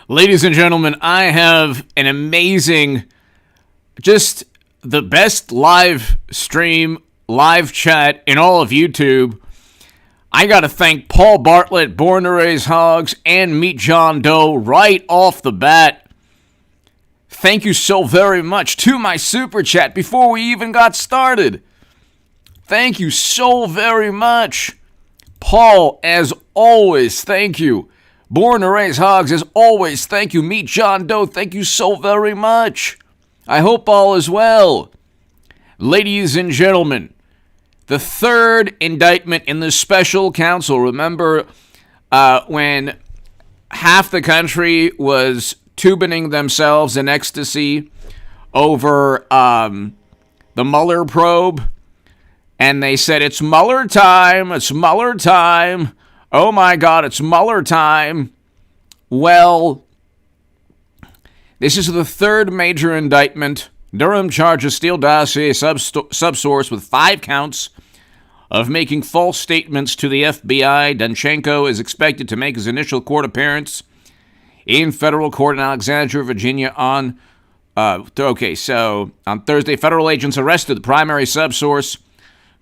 Ladies and gentlemen, I have an amazing, just the best live stream, live chat in all of YouTube. I got to thank Paul Bartlett, Born to Raise Hogs, and Meet John Doe right off the bat. Thank you so very much to my super chat before we even got started. Thank you so very much. Paul, as always, thank you. Born to Raise Hogs, as always, thank you. Meet John Doe, thank you so very much. I hope all is well. Ladies and gentlemen, the third indictment in the special counsel. Remember when half the country was tubining themselves in ecstasy over the Mueller probe? And they said, it's Mueller time, it's Mueller time. Oh my God, it's Mueller time. Well, this is the third major indictment. Durham charges Steele Dossier subsource with 5 counts of making false statements to the FBI. Danchenko is expected to make his initial court appearance in federal court in Alexandria, Virginia on Thursday. Federal agents arrested the primary subsource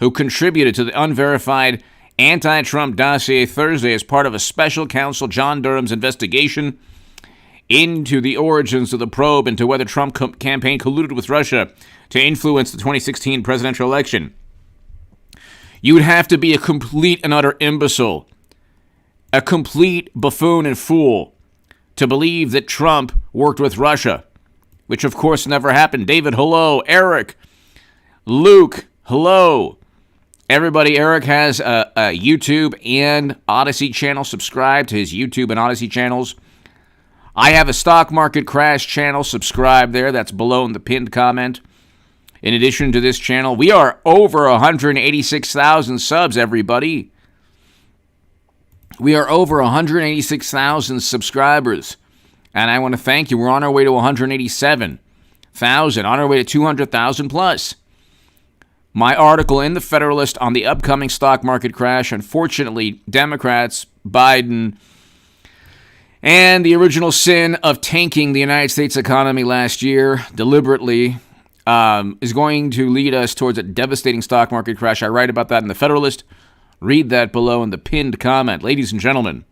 who contributed to the unverified anti-Trump dossier Thursday as part of a special counsel John Durham's investigation into the origins of the probe into whether Trump campaign colluded with Russia to influence the 2016 presidential election. You would have to be a complete and utter imbecile, a complete buffoon and fool, to believe that Trump worked with Russia, which of course never happened. David, hello. Eric, Luke, hello. Everybody, Eric has a YouTube and Odyssey channel. Subscribe to his YouTube and Odyssey channels. I have a stock market crash channel. Subscribe there. That's below in the pinned comment. In addition to this channel, we are over 186,000 subs, everybody. We are over 186,000 subscribers. And I want to thank you. We're on our way to 187,000, on our way to 200,000 plus. My article in the Federalist on the upcoming stock market crash. Unfortunately, Democrats, Biden, and the original sin of tanking the United States economy last year deliberately is going to lead us towards a devastating stock market crash. I write about that in the Federalist. Read that below in the pinned comment. Ladies and gentlemen,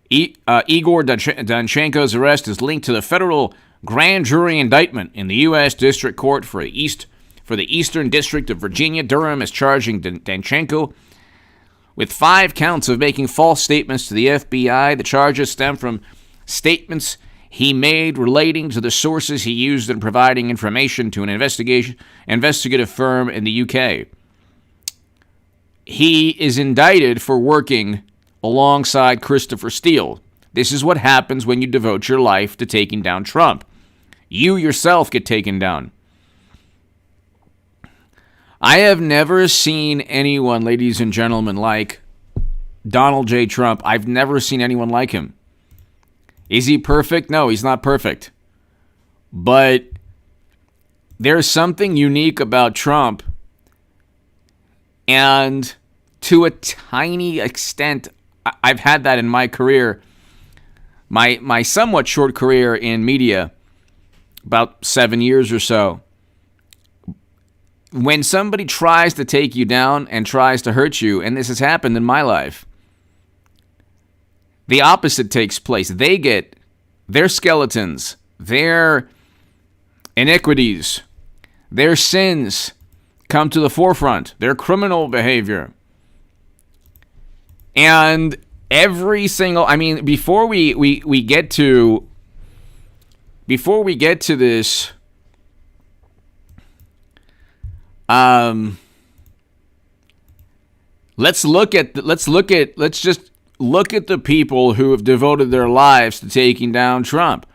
Igor Danchenko's arrest is linked to the federal grand jury indictment in the U.S. District Court for the Eastern District of Virginia. Durham is charging Danchenko with 5 counts of making false statements to the FBI. The charges stem from statements he made relating to the sources he used in providing information to an investigative firm in the UK. He is indicted for working alongside Christopher Steele. This is what happens when you devote your life to taking down Trump. You yourself get taken down. I have never seen anyone, ladies and gentlemen, like Donald J. Trump. I've never seen anyone like him. Is he perfect? No, he's not perfect. But there's something unique about Trump. And to a tiny extent, I've had that in my career, my somewhat short career in media, about 7 years or so. When somebody tries to take you down and tries to hurt you, and this has happened in my life, the opposite takes place. They get their skeletons, their iniquities, their sins come to the forefront, their criminal behavior. And every single, before we get to this, let's just look at the people who have devoted their lives to taking down Trump.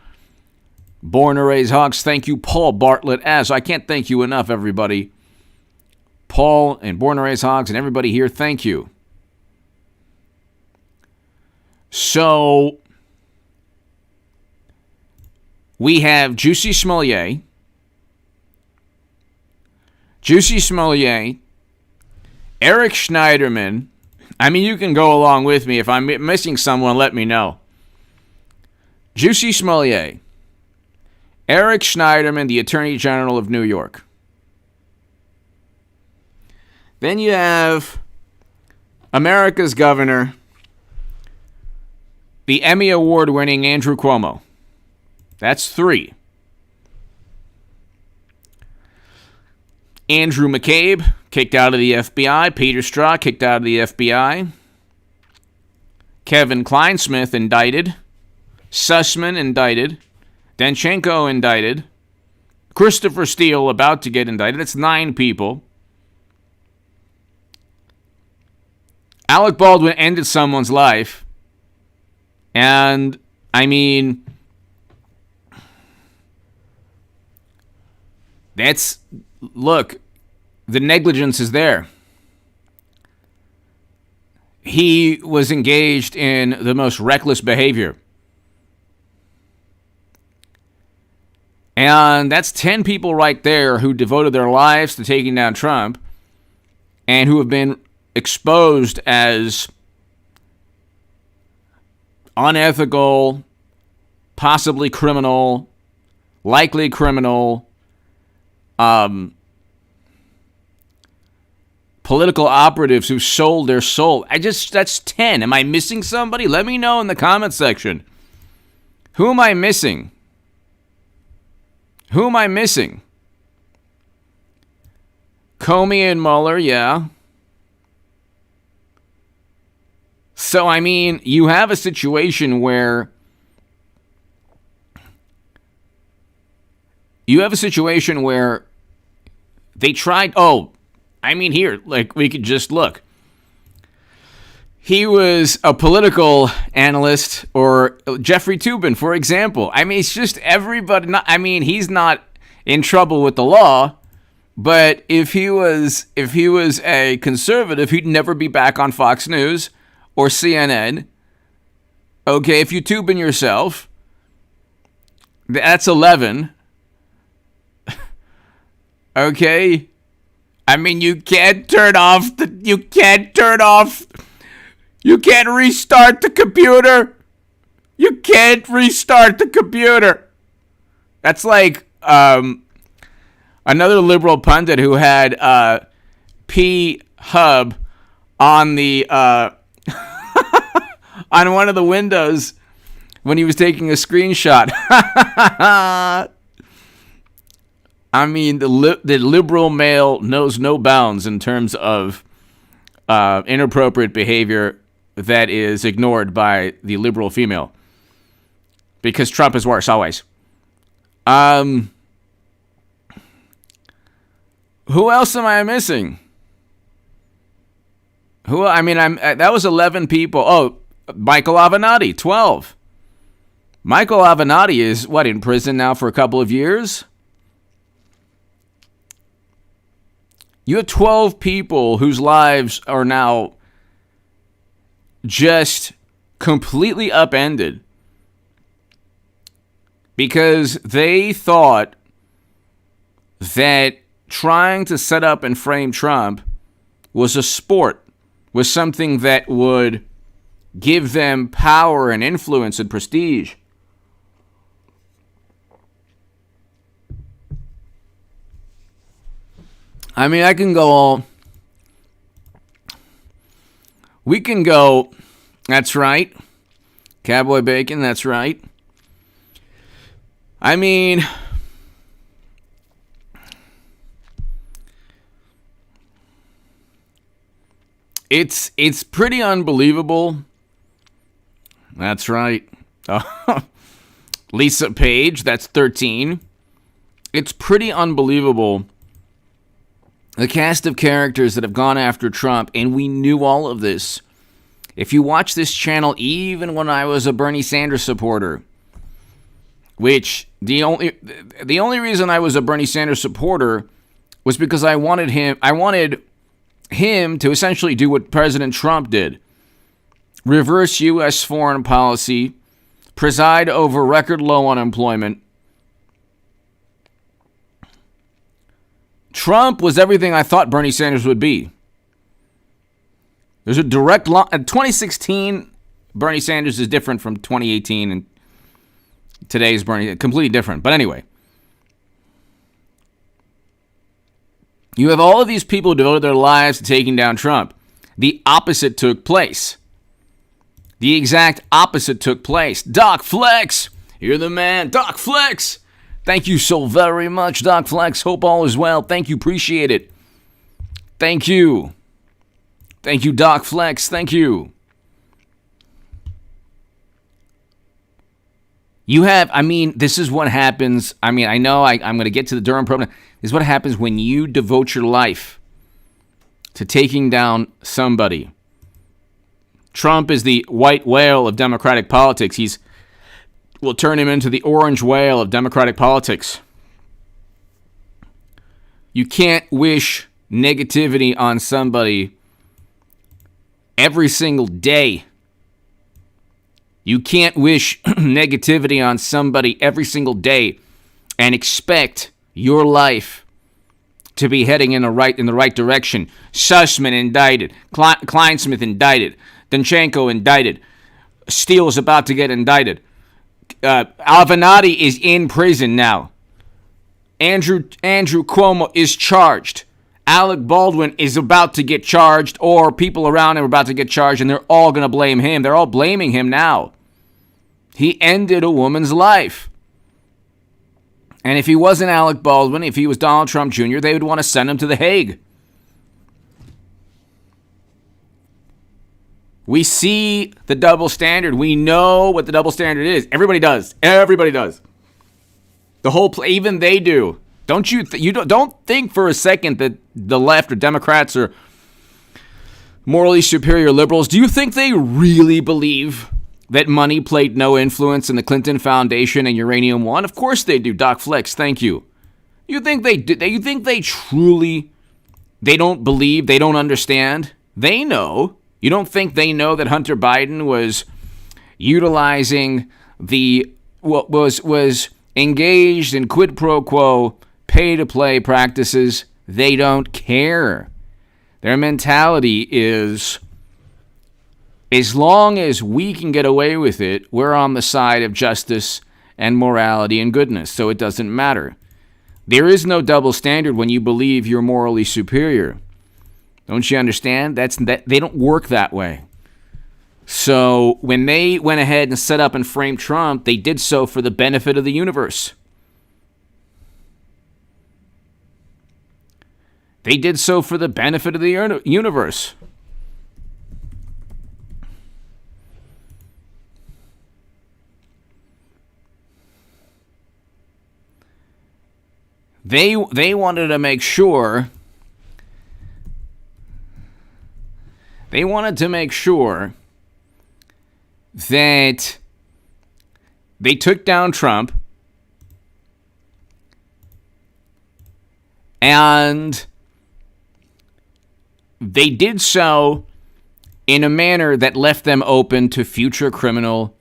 Born to Raise Hogs, thank you, Paul Bartlett. I can't thank you enough, everybody. Paul and Born to Raise Hogs and everybody here, thank you. So, we have Juicy Smollett, Eric Schneiderman. You can go along with me. If I'm missing someone, let me know. Jussie Smollett, Eric Schneiderman, the Attorney General of New York. Then you have America's governor, the Emmy Award-winning Andrew Cuomo. That's 3. Andrew McCabe, kicked out of the FBI. Peter Strzok, kicked out of the FBI. Kevin Kleinsmith, indicted. Sussman, indicted. Danchenko, indicted. Christopher Steele, about to get indicted. That's 9 people. Alec Baldwin ended someone's life. And, I mean, look, the negligence is there. He was engaged in the most reckless behavior. And that's 10 people right there who devoted their lives to taking down Trump and who have been exposed as unethical, possibly criminal, likely criminal, political operatives who sold their soul. That's 10. Am I missing somebody? Let me know in the comment section. Who am I missing? Who am I missing? Comey and Mueller, yeah. So, I mean, you have a situation where they tried, here, like, we could just look. He was a political analyst, or Jeffrey Toobin, for example. I mean, it's just everybody. He's not in trouble with the law, but if he was a conservative, he'd never be back on Fox News or CNN. Okay, if you Toobin yourself, that's 11. Okay, I mean, you can't restart the computer. You can't restart the computer. That's like another liberal pundit who had P Hub on the on one of the windows when he was taking a screenshot. I mean, the liberal male knows no bounds in terms of inappropriate behavior that is ignored by the liberal female. Because Trump is worse, always. Who else am I missing? That was 11 people. Oh, Michael Avenatti, 12. Michael Avenatti is, in prison now for a couple of years? You have 12 people whose lives are now just completely upended because they thought that trying to set up and frame Trump was a sport, was something that would give them power and influence and prestige. I mean, we can go, that's right. Cowboy Bacon, that's right. I mean, it's pretty unbelievable. That's right. Lisa Page, that's 13. It's pretty unbelievable. The cast of characters that have gone after Trump, and we knew all of this. If you watch this channel, even when I was a Bernie Sanders supporter, which the only reason I was a Bernie Sanders supporter was because I wanted him to essentially do what President Trump did. Reverse U.S. foreign policy, preside over record low unemployment. Trump was everything I thought Bernie Sanders would be. There's a direct line. 2016, Bernie Sanders is different from 2018. And Today's Bernie, completely different. But anyway, you have all of these people who devoted their lives to taking down Trump. The opposite took place. The exact opposite took place. Doc Flex, you're the man. Doc Flex, thank you so very much, Doc Flex. Hope all is well. Thank you. Appreciate it. Thank you. Thank you, Doc Flex. Thank you. You have, this is what happens. I know I'm going to get to the Durham program. This is what happens when you devote your life to taking down somebody. Trump is the white whale of Democratic politics. We'll turn him into the orange whale of Democratic politics. You can't wish negativity on somebody every single day. You can't wish negativity on somebody every single day and expect your life to be heading in the right direction. Sussman indicted. Kleinsmith indicted. Danchenko indicted. Steele is about to get indicted. Avenatti is in prison now. Andrew Cuomo is charged. Alec Baldwin is about to get charged, or people around him are about to get charged, and they're all going to blame him. They're all blaming him now. He ended a woman's life. And if he wasn't Alec Baldwin, if he was Donald Trump Jr., they would want to send him to The Hague. We see the double standard. We know what the double standard is. Everybody does. Everybody does. The whole even they do. Don't you? Don't think for a second that the left or Democrats are morally superior liberals. Do you think they really believe that money played no influence in the Clinton Foundation and Uranium One? Of course they do. Doc Flex, thank you. You think they do? You think they truly? They don't believe. They don't understand. They know. You don't think they know that Hunter Biden was utilizing was engaged in quid pro quo pay-to-play practices? They don't care. Their mentality is, as long as we can get away with it, we're on the side of justice and morality and goodness, so it doesn't matter. There is no double standard when you believe you're morally superior. Don't you understand? They don't work that way. So when they went ahead and set up and framed Trump, they did so for the benefit of the universe. They did so for the benefit of the universe. They wanted to make sure. They wanted to make sure that they took down Trump and they did so in a manner that left them open to future criminal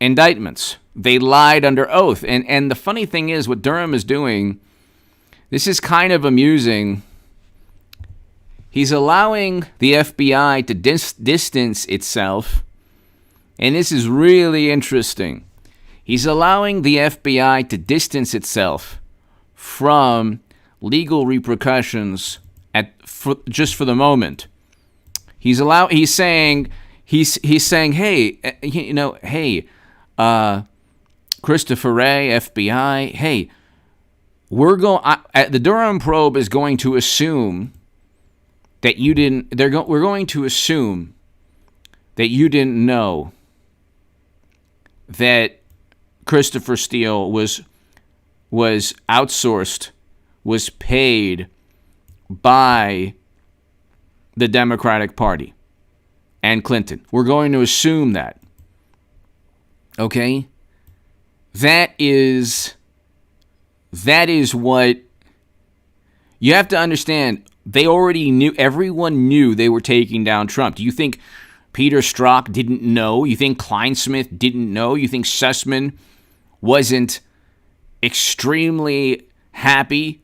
indictments. They lied under oath. And the funny thing is, what Durham is doing, this is kind of amusing. He's allowing the FBI to distance itself, and this is really interesting. He's allowing the FBI to distance itself from legal repercussions just for the moment. He's saying, hey, Christopher Wray, FBI, hey, the Durham probe is going to assume that you didn't. We're going to assume that you didn't know that Christopher Steele was outsourced, was paid by the Democratic Party and Clinton. We're going to assume that. Okay? That is what you have to understand. They already knew, everyone knew they were taking down Trump. Do you think Peter Strzok didn't know? You think Kleinsmith didn't know? You think Sussman wasn't extremely happy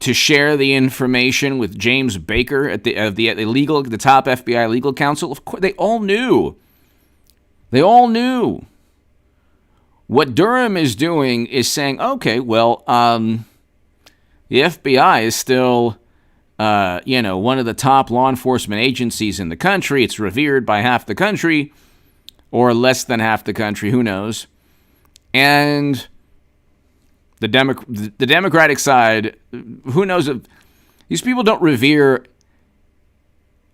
to share the information with James Baker at the top FBI legal counsel? Of course, they all knew. They all knew. What Durham is doing is saying, okay, well, the FBI is still, one of the top law enforcement agencies in the country. It's revered by half the country, or less than half the country, who knows. And the Democratic side, who knows if these people don't revere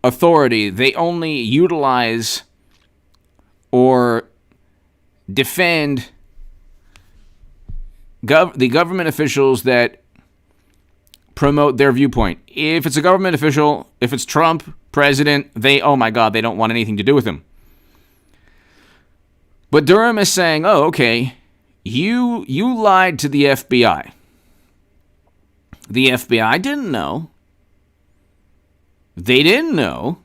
authority. They only utilize or defend the government officials that promote their viewpoint. If it's a government official, if it's Trump, president, oh my God, they don't want anything to do with him. But Durham is saying, oh, okay, you lied to the FBI. The FBI didn't know. They didn't know.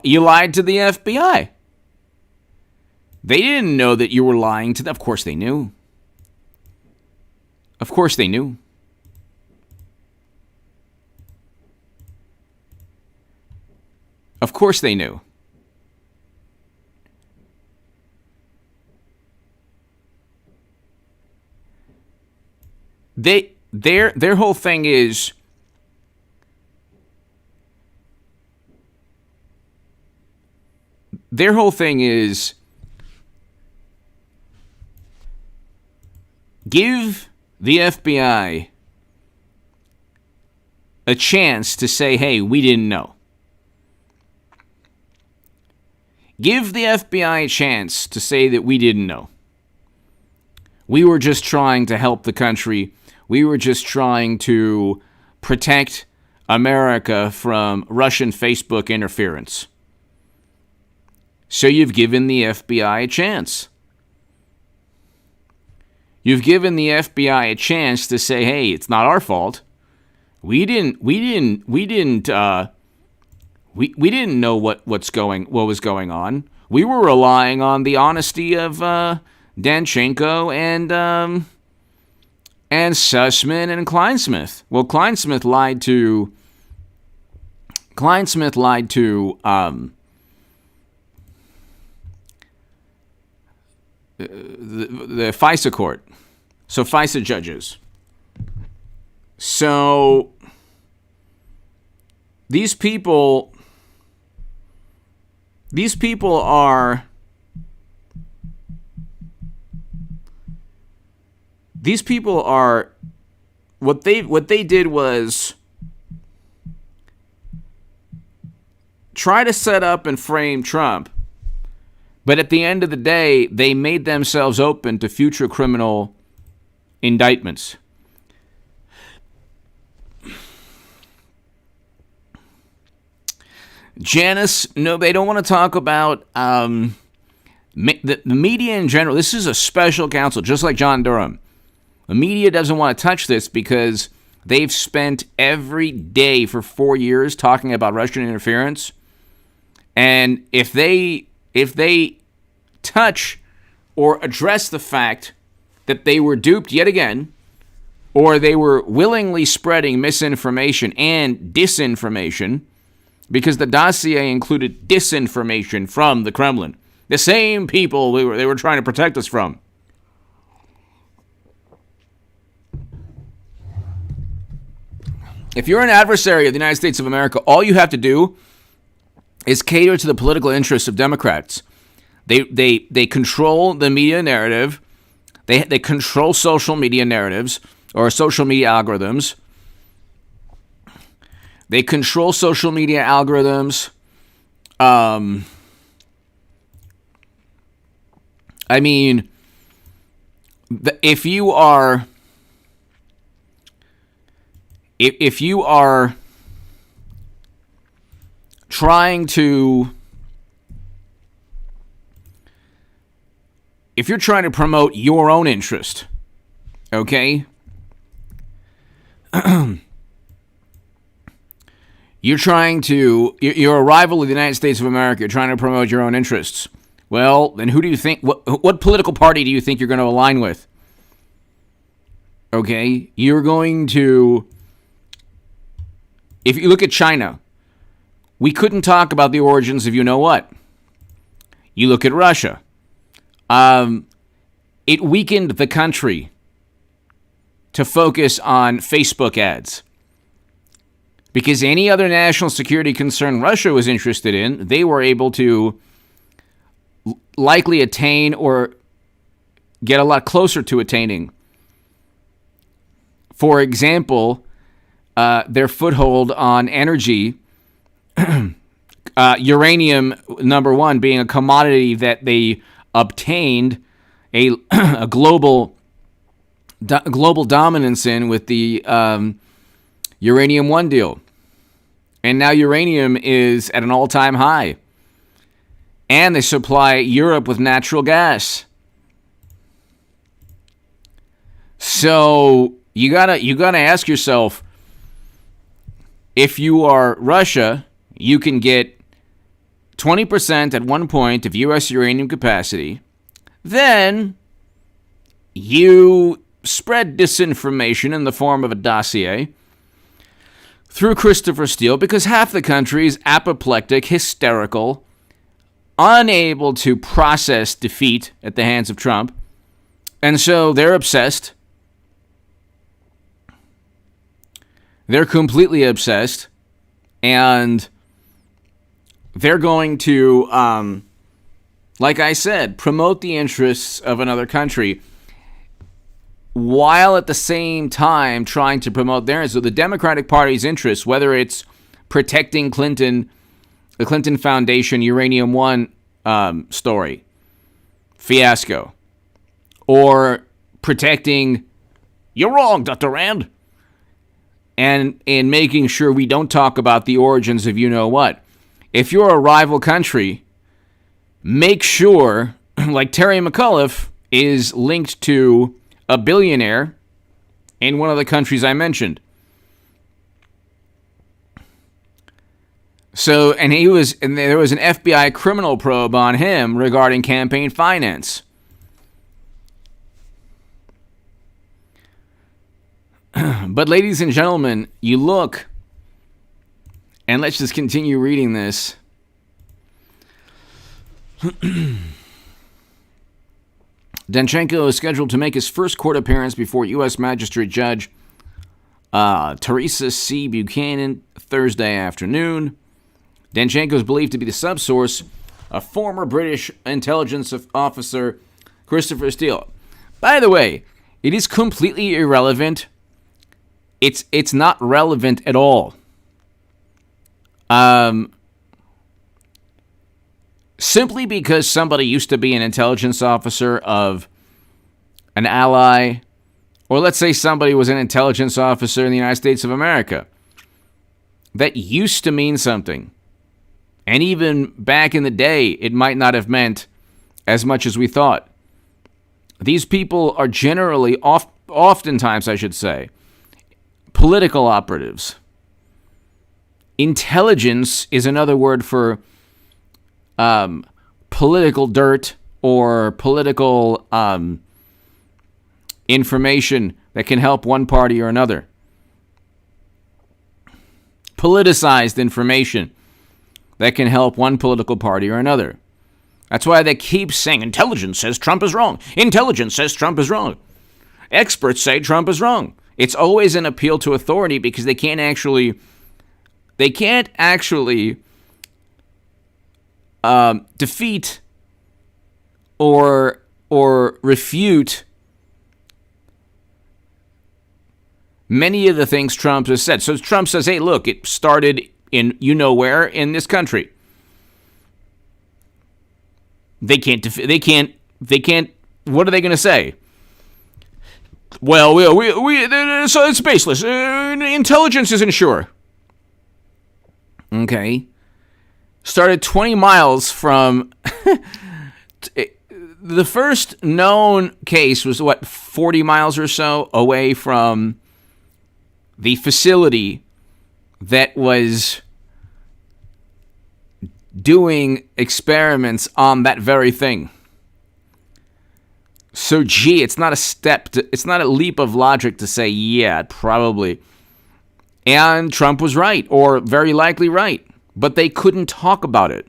You lied to the FBI. They didn't know that you were lying to them. Of course they knew. Of course they knew. Of course they knew. Their whole thing is give the FBI a chance to say, hey, we didn't know. Give the FBI a chance to say that we didn't know. We were just trying to help the country. We were just trying to protect America from Russian Facebook interference. So you've given the FBI a chance. You've given the FBI a chance to say, hey, it's not our fault. We didn't know what was going on. We were relying on the honesty of Danchenko and Sussman and Kleinsmith. Well, Kleinsmith lied to the FISA court. So FISA judges. So these people are what they did was try to set up and frame Trump, but at the end of the day, they made themselves open to future criminal indictments. Janice, no, they don't want to talk about the media in general. This is a special counsel, just like John Durham. The media doesn't want to touch this because they've spent every day for 4 years talking about Russian interference. And if they touch or address the fact that they were duped yet again, or they were willingly spreading misinformation and disinformation, because the dossier included disinformation from the Kremlin, the same people they were trying to protect us from. If you're an adversary of the United States of America, all you have to do is cater to the political interests of Democrats. They control the media narrative. They control social media narratives or social media algorithms. They control social media algorithms. I mean, if you are trying to, if you're trying to promote your own interest, okay? You're a rival of the United States of America. You're trying to promote your own interests. Well, then who do you think, what political party do you think you're going to align with? Okay? You're going to, if you look at China, we couldn't talk about the origins of you know what. You look at Russia. It weakened the country to focus on Facebook ads. Because any other national security concern Russia was interested in, they were able to likely attain or get a lot closer to attaining. For example, their foothold on energy, uranium, number one, being a commodity that they obtained a global dominance in with the Uranium One deal. And now uranium is at an all-time high. And they supply Europe with natural gas. So you gotta ask yourself, if you are Russia, you can get 20% at one point of U.S. uranium capacity. Then you spread disinformation in the form of a dossier through Christopher Steele, because half the country is apoplectic, hysterical, unable to process defeat at the hands of Trump. And so they're obsessed. They're completely obsessed. And they're going to, like I said, promote the interests of another country, while at the same time trying to promote theirs. So the Democratic Party's interests, whether it's protecting Clinton, the Clinton Foundation Uranium One story, fiasco, or protecting, you're wrong, Dr. Rand, and in making sure we don't talk about the origins of you-know-what. If you're a rival country, make sure, like Terry McAuliffe is linked to a billionaire in one of the countries I mentioned. So, and there was an FBI criminal probe on him regarding campaign finance. But ladies and gentlemen, you look, and let's just continue reading this. Danchenko is scheduled to make his first court appearance before U.S. Magistrate Judge Teresa C. Buchanan Thursday afternoon. Danchenko is believed to be the subsource of former British intelligence officer Christopher Steele. By the way, it is completely irrelevant. It's not relevant at all. Simply because somebody used to be an intelligence officer of an ally, or let's say somebody was an intelligence officer in the United States of America, that used to mean something. And even back in the day, it might not have meant as much as we thought. These people are generally, oftentimes I should say, political operatives. Intelligence is another word for political dirt or political information that can help one party or another. Politicized information that can help one political party or another. That's why they keep saying, intelligence says Trump is wrong. Intelligence says Trump is wrong. Experts say Trump is wrong. It's always an appeal to authority because they can't actually defeat or refute many of the things Trump has said. So Trump says, hey, look, it started in you-know-where in this country. They can't, what are they going to say? Well, so it's baseless. Intelligence isn't sure. Okay. Started 20 miles from... the first known case was, 40 miles or so away from the facility that was doing experiments on that very thing. So, it's not it's not a leap of logic to say, yeah, probably. And Trump was right, or very likely right. But they couldn't talk about it.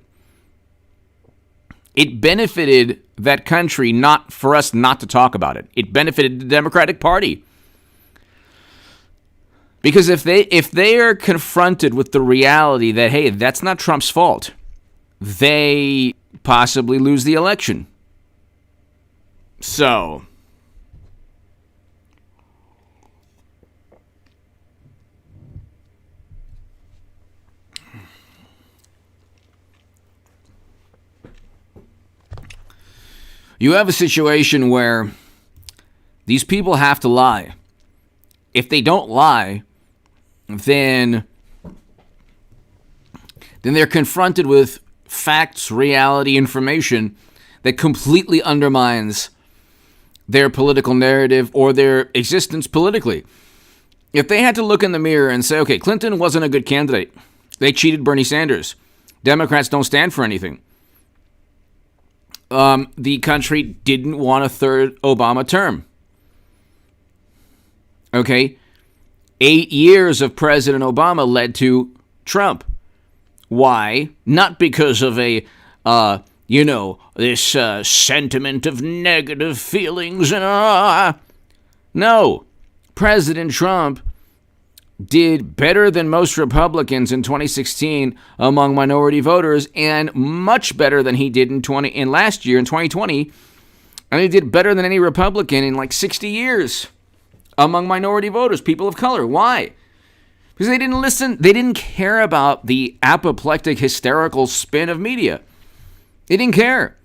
It benefited that country not for us not to talk about it. It benefited the Democratic Party. Because if they are confronted with the reality that, hey, that's not Trump's fault, they possibly lose the election. So, you have a situation where these people have to lie. If they don't lie, then they're confronted with facts, reality, information that completely undermines their political narrative or their existence politically. If they had to look in the mirror and say, okay, Clinton wasn't a good candidate. They cheated Bernie Sanders. Democrats don't stand for anything. The country didn't want a third Obama term. Okay? 8 years of President Obama led to Trump. Why? Not because of a, this sentiment of negative feelings. No. President Trump did better than most Republicans in 2016 among minority voters, and much better than he did in last year in 2020. And he did better than any Republican in like 60 years among minority voters, people of color. Why? Because they didn't listen. They didn't care about the apoplectic, hysterical spin of media. They didn't care.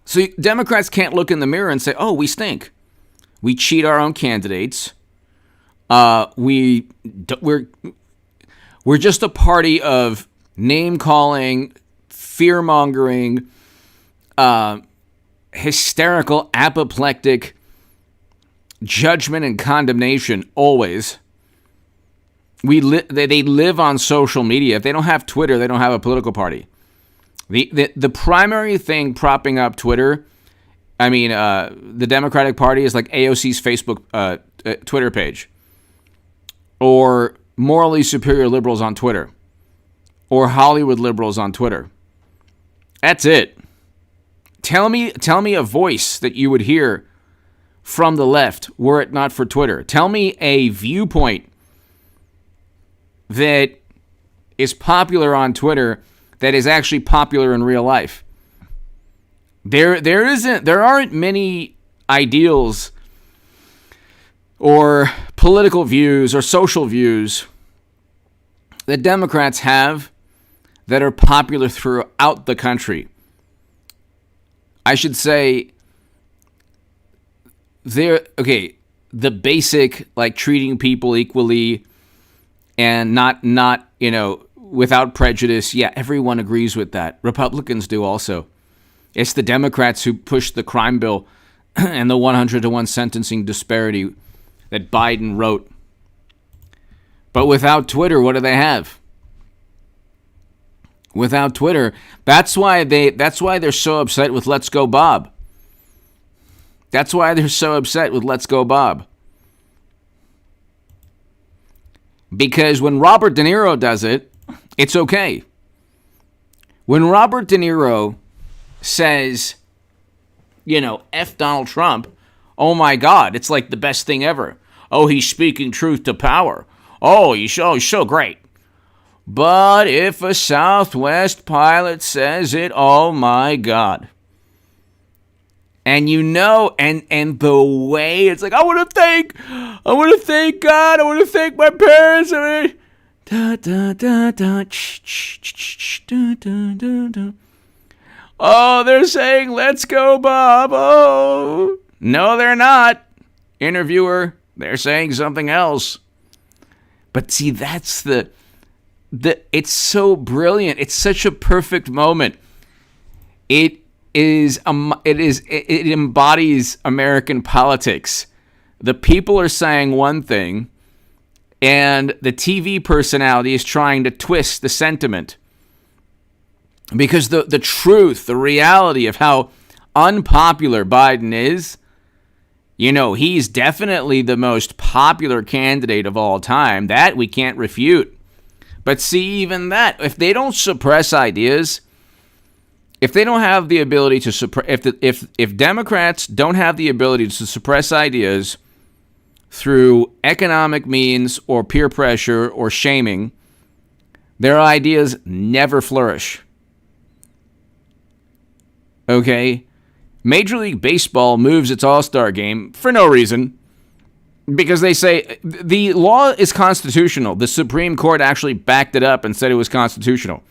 So Democrats can't look in the mirror and say, oh, we stink. We cheat our own candidates. We're just a party of name-calling, fear-mongering, hysterical, apoplectic judgment and condemnation always. They live on social media. If they don't have Twitter, they don't have a political party. The primary thing propping up Twitter, the Democratic Party is like AOC's Facebook Twitter page, or morally superior liberals on Twitter, or Hollywood liberals on Twitter. That's it. Tell me a voice that you would hear from the left were it not for Twitter. Tell me a viewpoint that is popular on Twitter that is actually popular in real life. There aren't many ideals or political views or social views that Democrats have that are popular throughout the country. I should say the basic, like treating people equally and not without prejudice. Yeah, everyone agrees with that. Republicans do also. It's the Democrats who pushed the crime bill and the 100-to-1 sentencing disparity that Biden wrote. But without Twitter, what do they have? Without Twitter, that's why they're so upset with Let's Go Bob. That's why they're so upset with Let's Go Bob. Because when Robert De Niro does it, it's okay. When Robert De Niro says, F Donald Trump, oh my God, it's like the best thing ever. Oh, he's speaking truth to power. Oh, he's so great. But if a Southwest pilot says it, oh my God. And and the way it's like, I want to thank God, I want to thank my parents. Oh, they're saying, let's go, Bob. Oh, no, they're not. Interviewer, they're saying something else. But see, that's it's so brilliant. It's such a perfect moment. It embodies American politics. The people are saying one thing, and the TV personality is trying to twist the sentiment. Because the truth, the reality of how unpopular Biden is, he's definitely the most popular candidate of all time. That we can't refute. But see, even that, if they don't suppress ideas, if they don't have the ability to suppress, if Democrats don't have the ability to suppress ideas through economic means or peer pressure or shaming, their ideas never flourish. Okay? Major League Baseball moves its All-Star game for no reason, because they say the law is constitutional. The Supreme Court actually backed it up and said it was constitutional.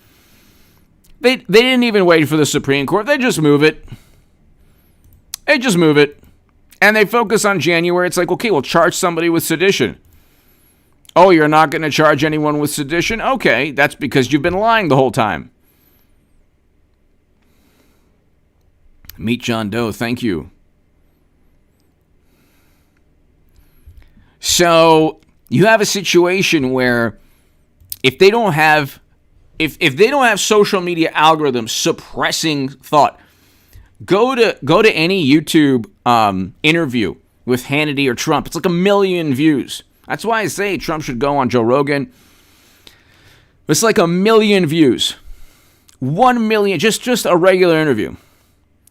They didn't even wait for the Supreme Court. They just move it. They just move it. And they focus on January. It's like, okay, we'll charge somebody with sedition. Oh, you're not going to charge anyone with sedition? Okay, that's because you've been lying the whole time. Meet John Doe, thank you. So, you have a situation where if they don't have social media algorithms suppressing thought, go to any YouTube interview with Hannity or Trump. It's like 1 million views. That's why I say Trump should go on Joe Rogan. It's like 1 million views. 1 million, just a regular interview.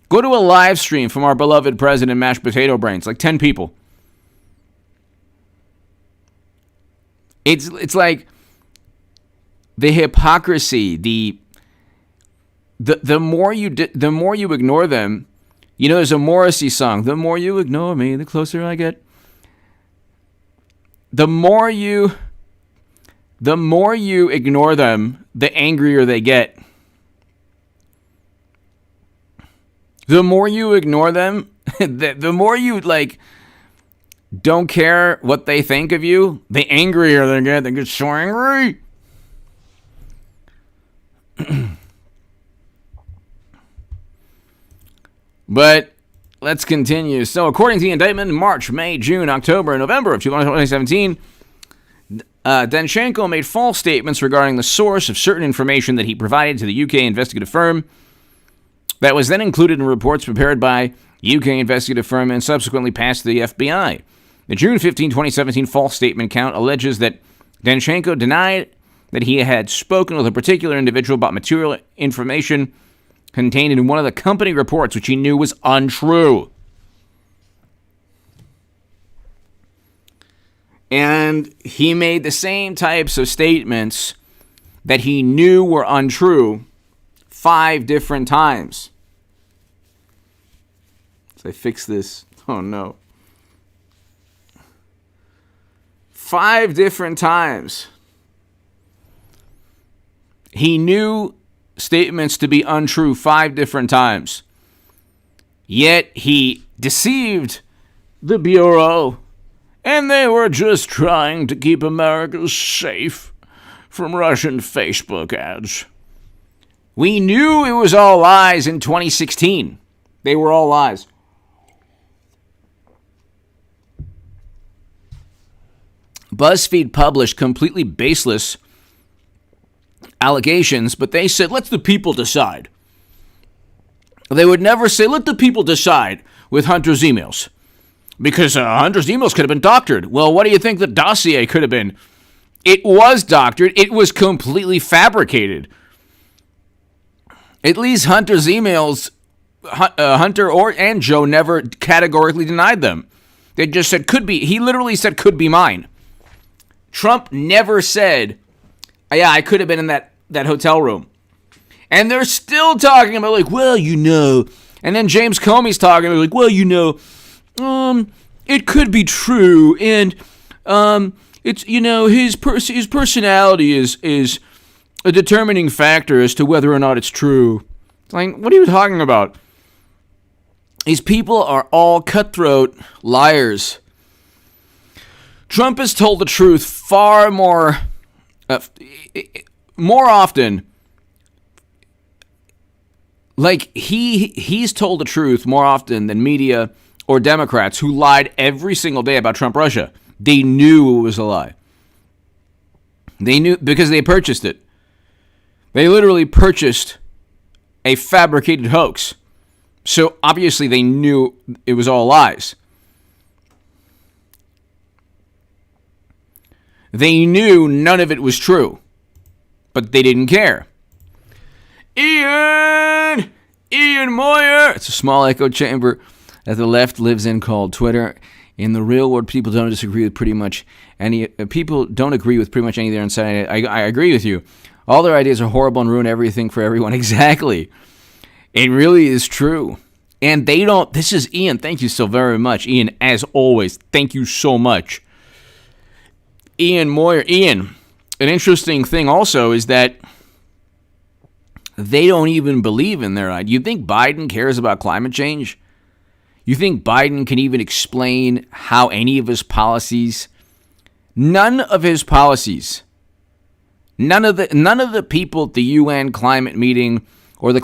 Go to a live stream from our beloved president, Mashed Potato Brains, like 10 people. It's like the hypocrisy, the more you ignore them. You know, there's a Morrissey song. The more you ignore me, the closer I get. The more you ignore them, the angrier they get. The more you ignore them, the more you don't care what they think of you, the angrier they get. They get so angry. But let's continue. So, according to the indictment, in March, May, June, October, and November of 2017, Danchenko made false statements regarding the source of certain information that he provided to the UK investigative firm that was then included in reports prepared by UK investigative firm and subsequently passed to the FBI. The June 15, 2017 false statement count alleges that Danchenko denied that he had spoken with a particular individual about material information contained in one of the company reports, which he knew was untrue. And he made the same types of statements that he knew were untrue 5 different times. So I fix this. Oh no. 5 different times. He knew statements to be untrue 5 different times. Yet he deceived the Bureau, and they were just trying to keep America safe from Russian Facebook ads. We knew it was all lies in 2016. They were all lies. BuzzFeed published completely baseless allegations, but they said, let the people decide. They would never say, let the people decide with Hunter's emails. Because Hunter's emails could have been doctored. Well, what do you think the dossier could have been? It was doctored. It was completely fabricated. At least Hunter's emails, Hunter and Joe never categorically denied them. They just said, could be. He literally said, could be mine. Trump never said, yeah, I could have been in that hotel room. And they're still talking about, like, well, you know. And then James Comey's talking about, like, well, you know, it could be true. And it's, you know, his personality is a determining factor as to whether or not it's true. It's like, what are you talking about? These people are all cutthroat liars. Trump has told the truth far more often. Like, he's told the truth more often than media or Democrats who lied every single day about Trump Russia. They knew it was a lie. They knew because they purchased it. They literally purchased a fabricated hoax. So obviously they knew it was all lies. They knew none of it was true, but they didn't care. Ian! Ian Moyer. It's a small echo chamber that the left lives in called Twitter. In the real world, people don't disagree with pretty much any. People don't agree with pretty much anything on Saturday. I agree with you. All their ideas are horrible and ruin everything for everyone. Exactly. It really is true. And they don't. This is Ian. Thank you so very much, Ian. As always, thank you so much, Ian Moyer. Ian. An interesting thing also is that they don't even believe in their idea. You think Biden cares about climate change? You think Biden can even explain how any of his policies, none of his policies, none of the people at the UN climate meeting or the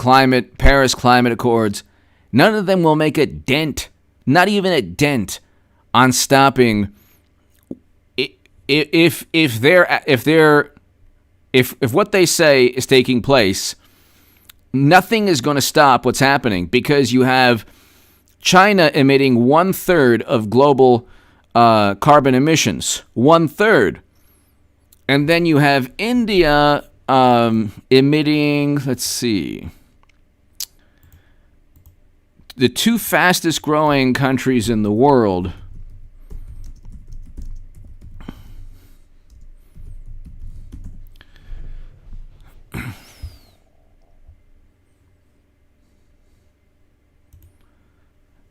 Paris Climate Accords, none of them will make a dent, not even a dent, on stopping. If what they say is taking place, nothing is going to stop what's happening, because you have China emitting 1/3 of global carbon emissions, 1/3, and then you have India emitting. Let's see, the two fastest growing countries in the world.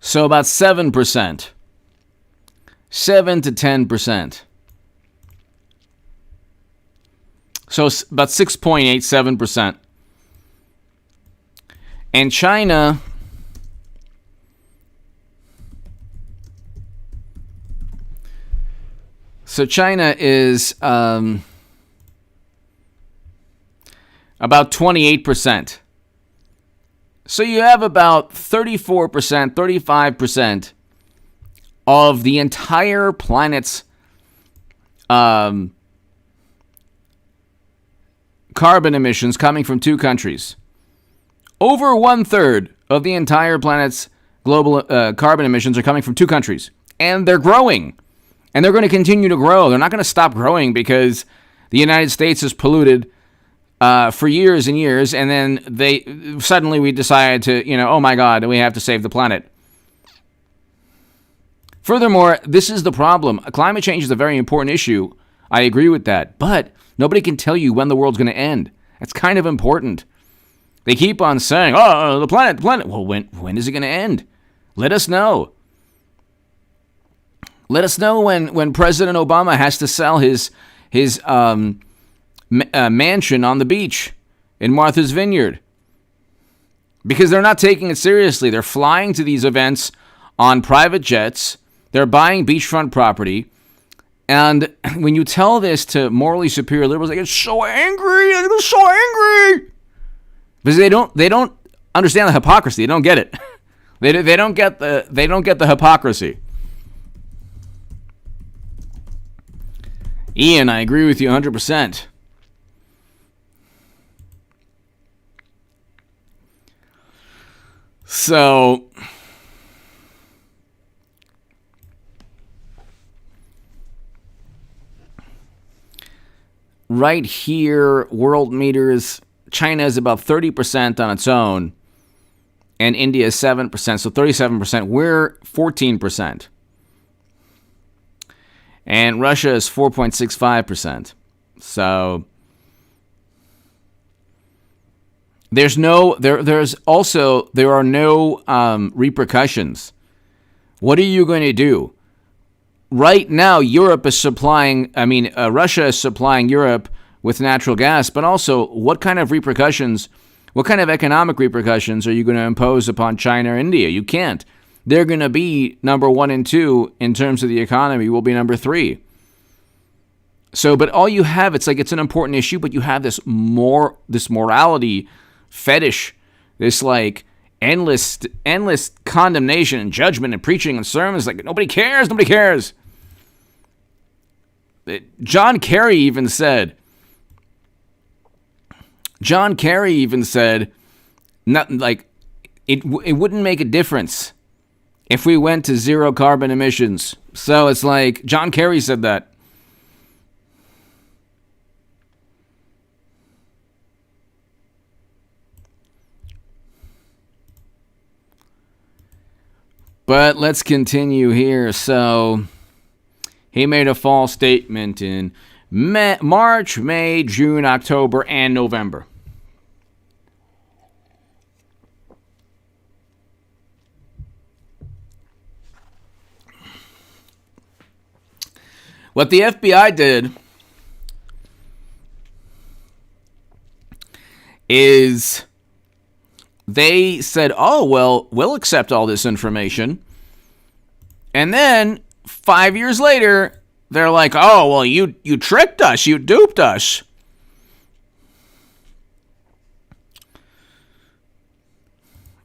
So about 7%, 7 to 10%. So about 6.87%. And China, so China is about 28%. So you have about 34%, 35% of the entire planet's carbon emissions coming from two countries. Over 1/3 of the entire planet's global carbon emissions are coming from two countries. And they're growing. And they're going to continue to grow. They're not going to stop growing because the United States is polluted for years and years, and then we decided to, oh my God, we have to save the planet. Furthermore, this is the problem. Climate change is a very important issue. I agree with that, but nobody can tell you when the world's going to end. That's kind of important. They keep on saying, the planet. Well, when is it going to end? Let us know. Let us know when President Obama has to sell his mansion on the beach in Martha's Vineyard, because they're not taking it seriously. They're flying to these events on private jets. They're buying beachfront property. And when you tell this to morally superior liberals, they get so angry. They get so angry because they don't understand the hypocrisy. They don't get it. They don't get the hypocrisy. Ian, I agree with you 100%. So, right here, world meters, China is about 30% on its own, and India is 7%, so 37%. We're 14%. And Russia is 4.65%. So there are no repercussions. What are you going to do? Right now, Russia is supplying Europe with natural gas, but also what kind of economic repercussions are you going to impose upon China or India? You can't. They're going to be number 1 and 2 in terms of the economy. We'll be number 3. So, but all you have, it's an important issue, but you have this morality fetish, this endless condemnation and judgment and preaching and sermons. Nobody cares. John Kerry even said, it wouldn't make a difference if we went to zero carbon emissions. So it's John Kerry said that. But let's continue here. So he made a false statement in March, May, June, October, and November. What the FBI did is they said, oh, well, we'll accept all this information. And then 5 years later, they're like, oh, well, you tricked us. You duped us.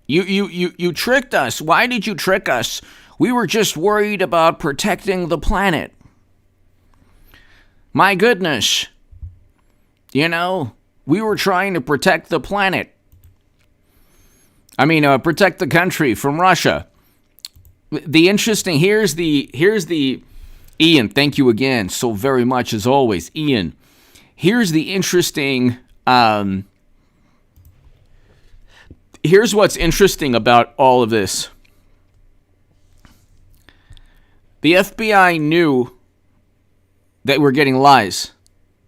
You tricked us. Why did you trick us? We were just worried about protecting the planet. My goodness. You know, we were trying to protect the planet. I mean, protect the country from Russia. The interesting, here's the, Ian, thank you again so very much as always, Ian. Here's the interesting, here's what's interesting about all of this. The FBI knew that we're getting lies.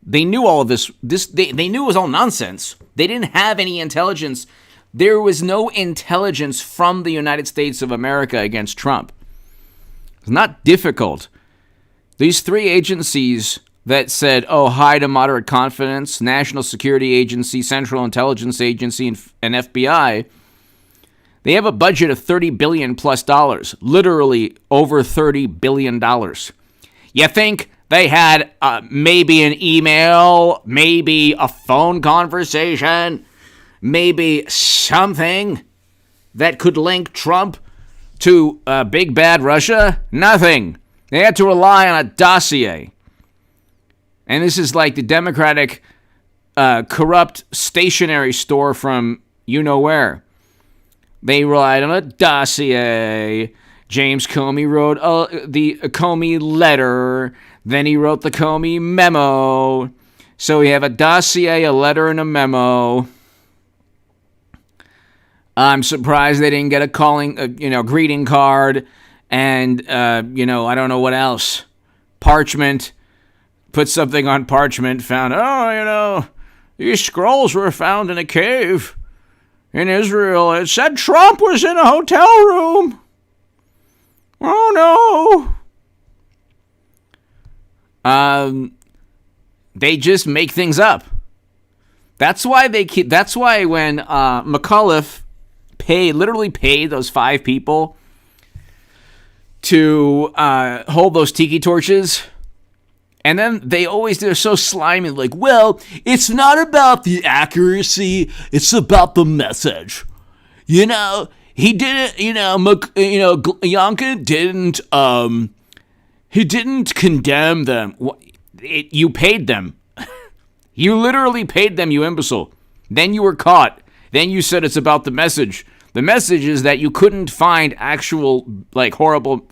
They knew all of this. They knew it was all nonsense. They didn't have any intelligence. There was no intelligence from the United States of America against Trump. It's not difficult. These three agencies that said, oh, high to moderate confidence, National Security Agency, Central Intelligence Agency, and FBI, they have a budget of $30 billion plus dollars, literally over $30 billion. You think they had maybe an email, maybe a phone conversation, maybe something that could link Trump to big bad Russia? Nothing. They had to rely on a dossier. And this is like the Democratic corrupt stationery store from you-know-where. They relied on a dossier. James Comey wrote the Comey letter. Then he wrote the Comey memo. So we have a dossier, a letter, and a memo. I'm surprised they didn't get a greeting card, and I don't know what else. Parchment. Put something on parchment. Found, these scrolls were found in a cave in Israel. It said Trump was in a hotel room. Oh no. They just make things up. That's why when McAuliffe literally paid those 5 people to hold those tiki torches, and then they're so slimy, like, well, it's not about the accuracy, it's about the message. He didn't, Youngkin didn't, he didn't condemn them. You paid them. You literally paid them, you imbecile. Then you were caught. Then you said it's about the message. The message is that you couldn't find actual, horrible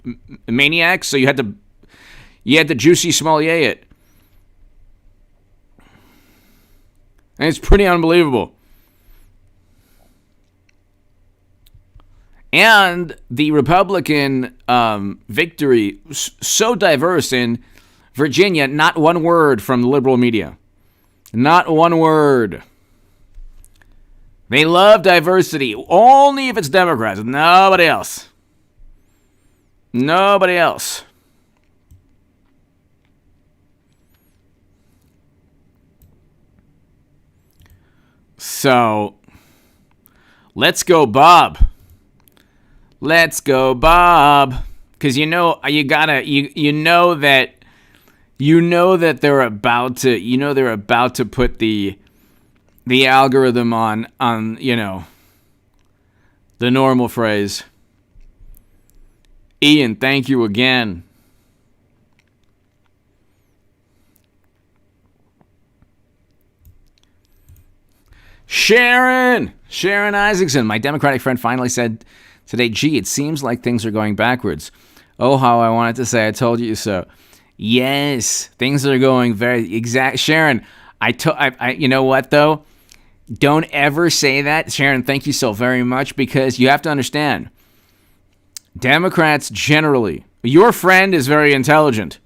maniacs, so you had to juicy sommelier it. And it's pretty unbelievable. And the Republican victory, so diverse in Virginia, not one word from the liberal media. Not one word. They love diversity, only if it's Democrats. Nobody else. Nobody else. So, let's go, Bob. Let's go, Bob. Because you know that they're about to put the algorithm on the normal phrase. Ian, thank you again. Sharon Isaacson, my Democratic friend, finally said today, gee, it seems like things are going backwards. Oh, how I wanted to say I told you so. Yes, things are going very exact. Sharon, I you know what though? Don't ever say that. Sharon, thank you so very much, because you have to understand, Democrats generally, your friend is very intelligent.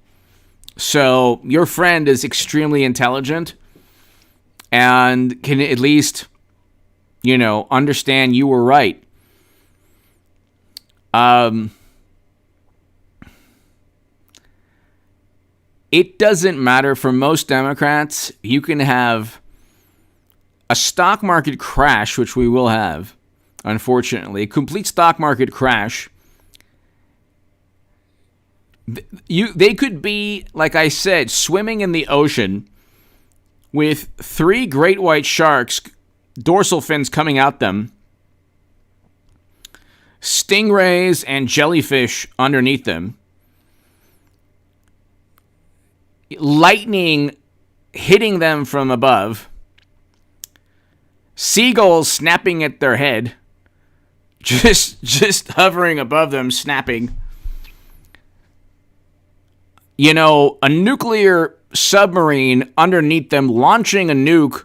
So your friend is extremely intelligent and can at least, understand you were right. It doesn't matter. For most Democrats, you can have a stock market crash, which we will have, unfortunately, a complete stock market crash. They could be, like I said, swimming in the ocean with 3 great white sharks, dorsal fins coming out them, stingrays and jellyfish underneath them, lightning hitting them from above, seagulls snapping at their head, just hovering above them, snapping. A nuclear submarine underneath them, launching a nuke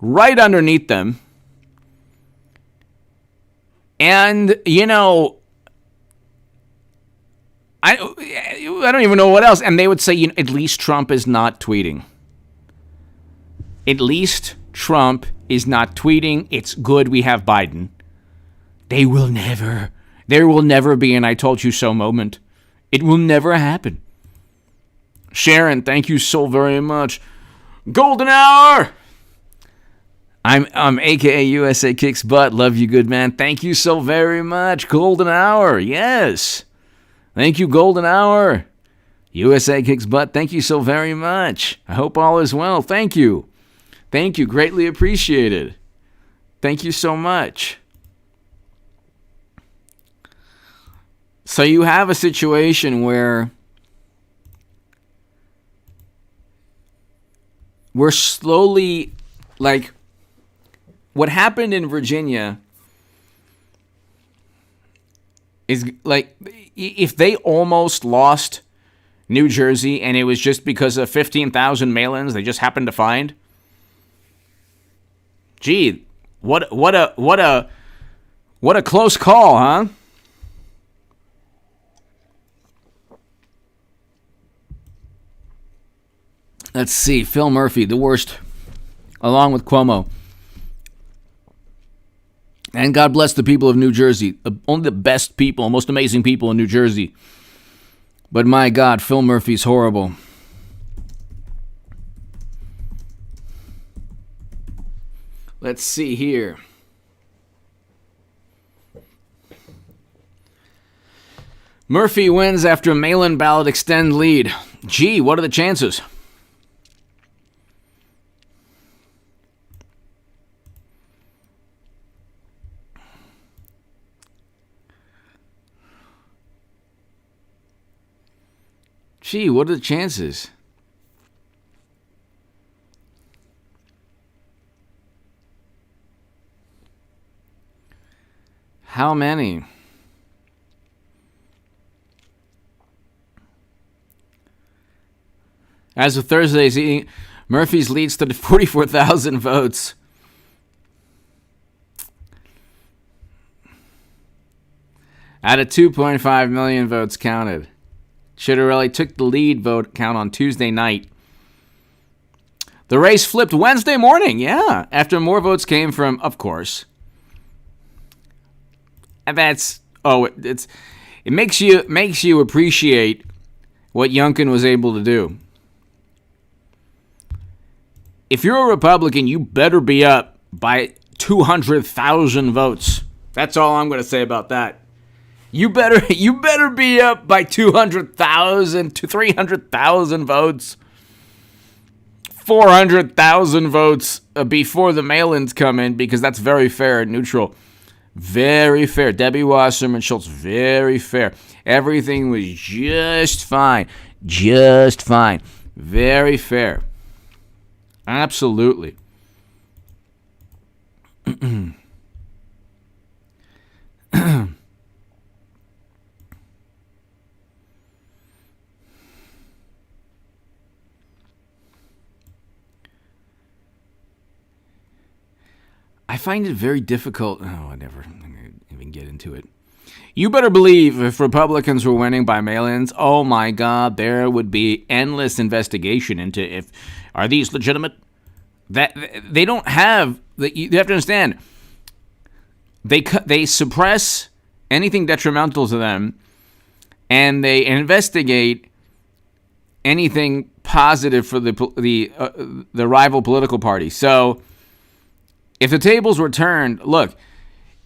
right underneath them. And, I don't even know what else. And they would say, at least Trump is not tweeting. At least Trump is not tweeting. It's good we have Biden. There will never be an I told you so moment. It will never happen. Sharon, thank you so very much. Golden Hour! I'm AKA USA Kicks Butt. Love you, good man. Thank you so very much. Golden Hour, yes. Thank you, Golden Hour. USA Kicks Butt, thank you so very much. I hope all is well. Thank you. Thank you. Greatly appreciated. Thank you so much. So you have a situation where we're slowly, what happened in Virginia is if they almost lost New Jersey and it was just because of 15,000 mail-ins they just happened to find. Gee, what a close call, huh? Let's see, Phil Murphy, the worst, along with Cuomo. And God bless the people of New Jersey. Only the best people, most amazing people in New Jersey. But my God, Phil Murphy's horrible. Let's see here. Murphy wins after mail-in ballot extend lead. Gee, what are the chances? Gee, what are the chances? How many? As of Thursday's evening, Murphy's leads to 44,000 votes. Out of 2.5 million votes counted. Chitterelli took the lead vote count on Tuesday night. The race flipped Wednesday morning, after more votes came from, of course. And it makes you appreciate what Youngkin was able to do. If you're a Republican, you better be up by 200,000 votes. That's all I'm going to say about that. You better be up by 200,000 to 300,000 votes. 400,000 votes before the mail-ins come in, because that's very fair and neutral. Very fair. Debbie Wasserman Schultz, very fair. Everything was just fine. Just fine. Very fair. Absolutely. I find it very difficult. Oh, I'm going to even get into it. You better believe if Republicans were winning by mail-ins, oh my God, there would be endless investigation into if are these legitimate. That they don't have. You have to understand. They suppress anything detrimental to them, and they investigate anything positive for the rival political party. So, if the tables were turned, look,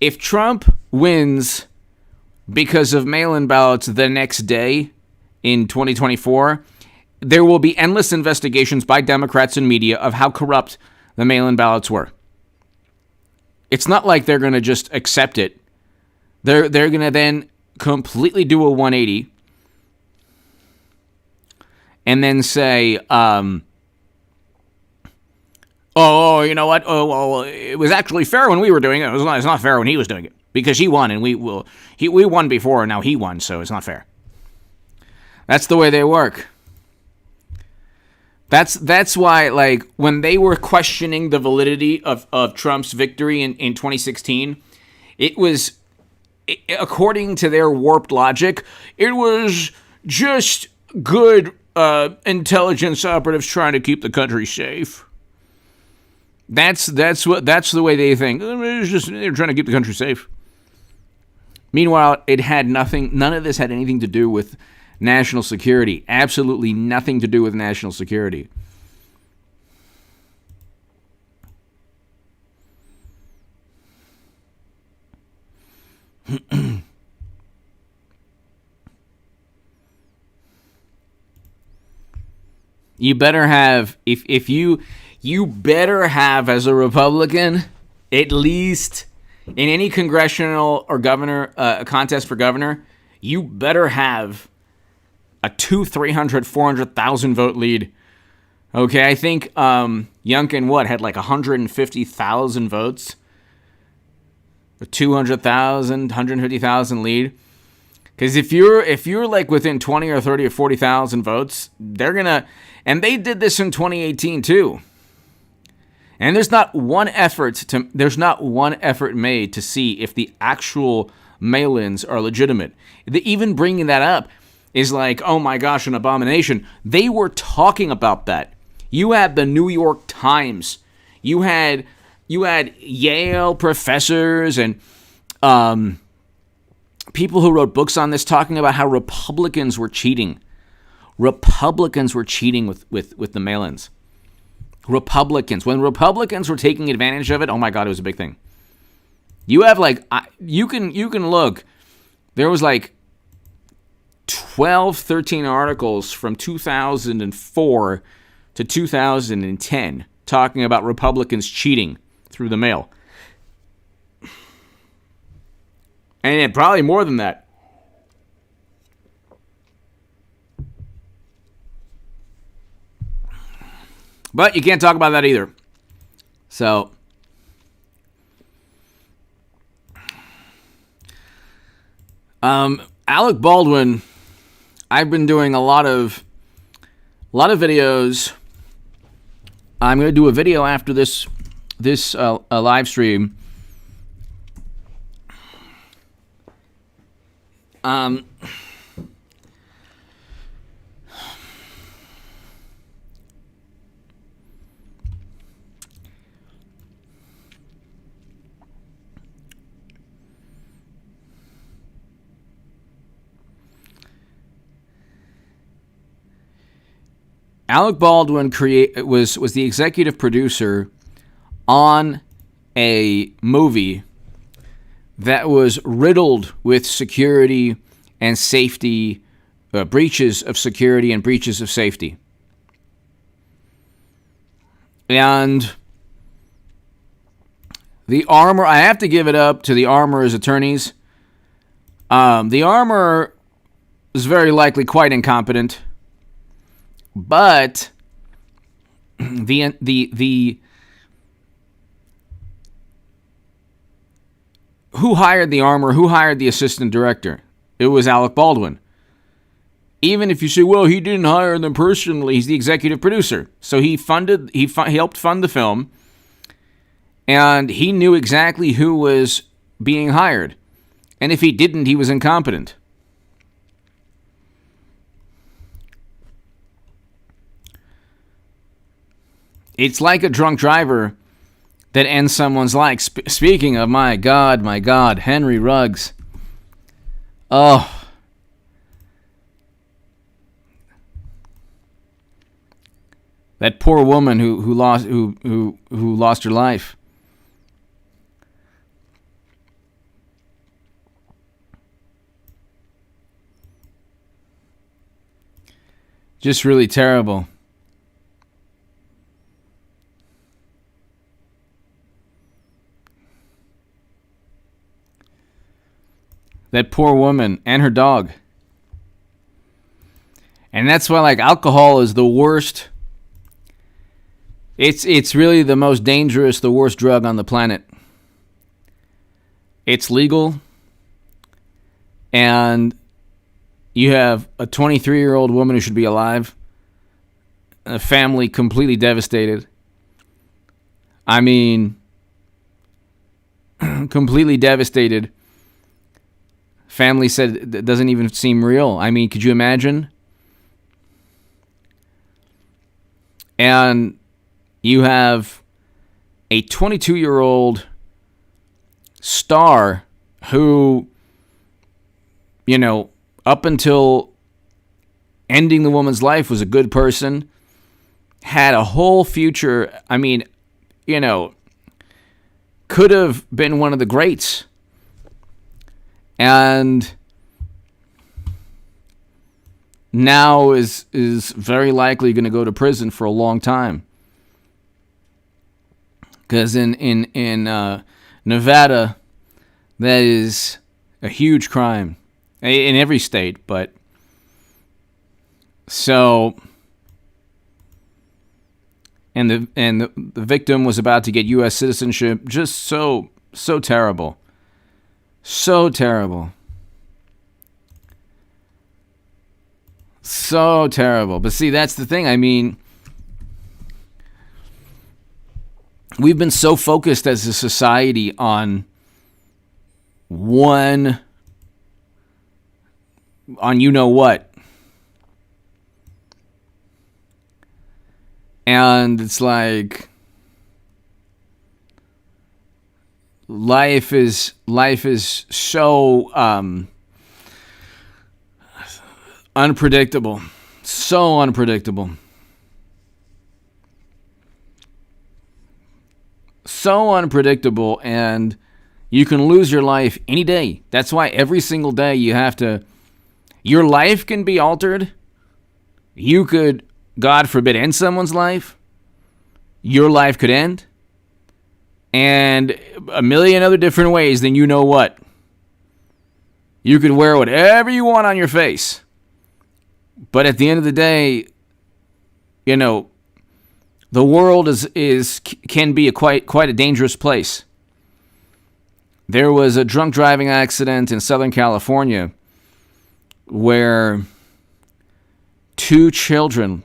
if Trump wins because of mail-in ballots the next day in 2024, there will be endless investigations by Democrats and media of how corrupt the mail-in ballots were. It's not like they're going to just accept it. They're going to then completely do a 180 and then say, oh, you know what? Oh, well, it was actually fair when we were doing it. It's not fair when he was doing it because he won and we won before and now he won, so it's not fair. That's the way they work. That's why, like, when they were questioning the validity of Trump's victory in 2016, it was, according to their warped logic, it was just good intelligence operatives trying to keep the country safe. That's the way they think. It's just they're trying to keep the country safe. Meanwhile, none of this had anything to do with national security. Absolutely nothing to do with national security. You better have, if you better have, as a Republican, at least in any congressional or governor contest for governor, you better have a 300, 400,000 vote lead. Okay, I think Youngkin had like 150,000 votes, a 200,000, 150,000 lead. Because if you're like within 20 or 30 or 40,000 votes, they're gonna, and they did this in 2018 too. And there's not one effort made to see if the actual mail-ins are legitimate. Even bringing that up is like, oh my gosh, an abomination. They were talking about that. You had the New York Times. You had Yale professors and people who wrote books on this talking about how Republicans were cheating. Republicans were cheating with the mail-ins. When Republicans were taking advantage of it, oh my God, it was a big thing. You have you can look. There was like 12, 13 articles from 2004 to 2010 talking about Republicans cheating through the mail. And probably more than that. But you can't talk about that either. So, Alec Baldwin, I've been doing a lot of videos. I'm going to do a video after this live stream. Alec Baldwin was the executive producer on a movie that was riddled with security and safety, breaches of security and breaches of safety. And the Armor, I have to give it up to the Armor's attorneys. The Armor is very likely quite incompetent, but the who hired the Armor? Who hired the assistant director? It was Alec Baldwin. Even if you say, well, he didn't hire them personally, he's the executive producer. So he helped fund the film, and he knew exactly who was being hired. And if he didn't, he was incompetent. It's like a drunk driver that ends someone's life. Speaking of, my God, Henry Ruggs. Oh. That poor woman who lost her life. Just really terrible. That poor woman and her dog. And that's why, like, alcohol is the worst. It's really the most dangerous, the worst drug on the planet. It's legal. And you have a 23-year-old woman who should be alive. A family completely devastated. I mean, completely devastated. Family said it doesn't even seem real. I mean, could you imagine? And you have a 22-year-old star who, you know, up until ending the woman's life was a good person, had a whole future. I mean, you know, could have been one of the greats. And now is very likely going to go to prison for a long time. Because in Nevada, that is a huge crime. In every state, but so, and the victim was about to get U.S. citizenship. Just so terrible. So terrible. So terrible. But see, that's the thing. I mean, we've been so focused as a society on you know what. And it's like life is so unpredictable. So unpredictable. So unpredictable, and you can lose your life any day. That's why every single day you have to. Your life can be altered. You could, God forbid, end someone's life. Your life could end. And a million other different ways than you know what. You could wear whatever you want on your face. But at the end of the day, you know, the world can be quite a dangerous place. There was a drunk driving accident in Southern California where 2 children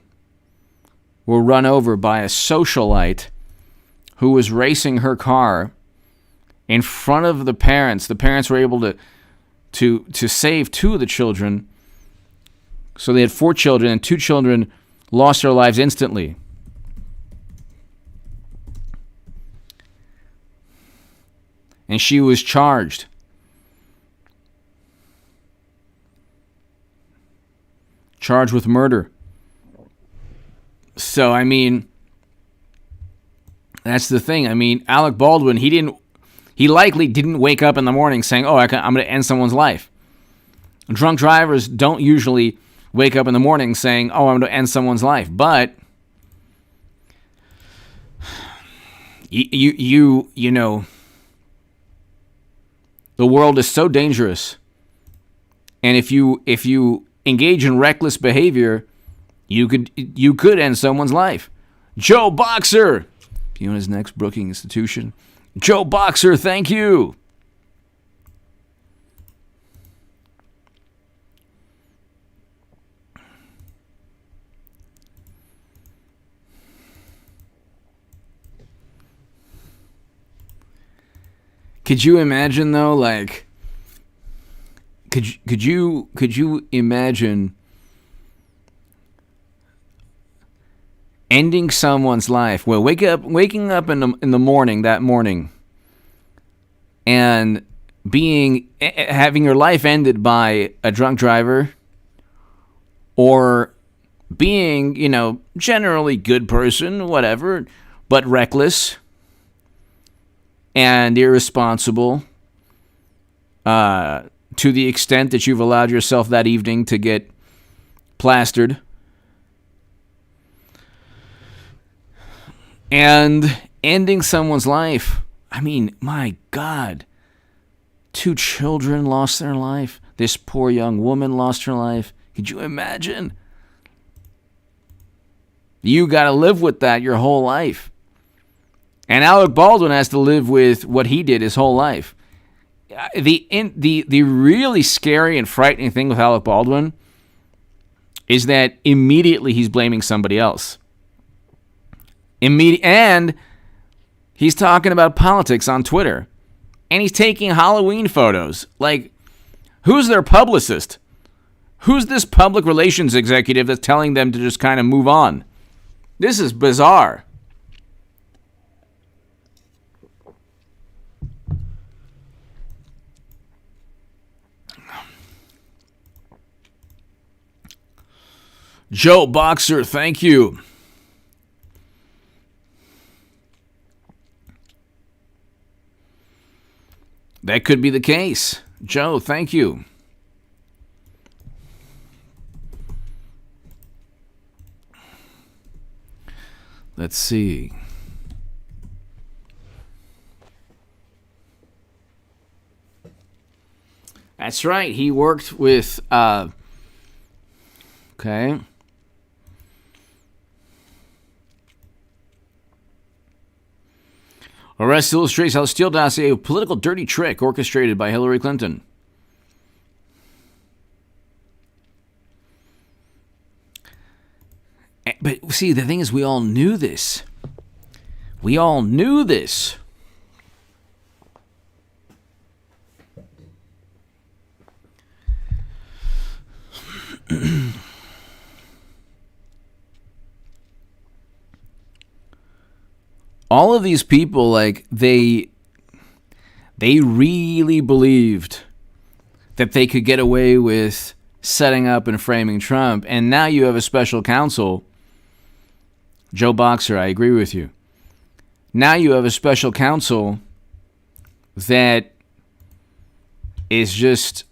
were run over by a socialite who was racing her car in front of the parents. The parents were able to save 2 of the children. So they had 4 children, and 2 children lost their lives instantly. And she was charged. Charged with murder. So, I mean, that's the thing. I mean, Alec Baldwin, he likely didn't wake up in the morning saying, I'm going to end someone's life. Drunk drivers don't usually wake up in the morning saying, I'm going to end someone's life. But you know, the world is so dangerous. And if you engage in reckless behavior, you could end someone's life. Joe Boxer, you know his next booking institution. Joe Boxer, thank you. Could you imagine though, like, Could you imagine ending someone's life? Well, waking up in the morning that morning, and having your life ended by a drunk driver, or being, generally good person, whatever, but reckless and irresponsible, to the extent that you've allowed yourself that evening to get plastered. And ending someone's life. I mean, my God. 2 children lost their life. This poor young woman lost her life. Could you imagine? You got to live with that your whole life. And Alec Baldwin has to live with what he did his whole life. The really scary and frightening thing with Alec Baldwin is that immediately he's blaming somebody else. And he's talking about politics on Twitter. And he's taking Halloween photos. Like, who's their publicist? Who's this public relations executive that's telling them to just kind of move on? This is bizarre. Joe Boxer, thank you. That could be the case. Joe, thank you. Let's see. That's right. He worked with, okay. Arrest illustrates how Steele Dossier, a political dirty trick orchestrated by Hillary Clinton. But see, the thing is, we all knew this. We all knew this. All of these people, like, they really believed that they could get away with setting up and framing Trump. And now you have a special counsel. Joe Boxer, I agree with you. Now you have a special counsel that is just,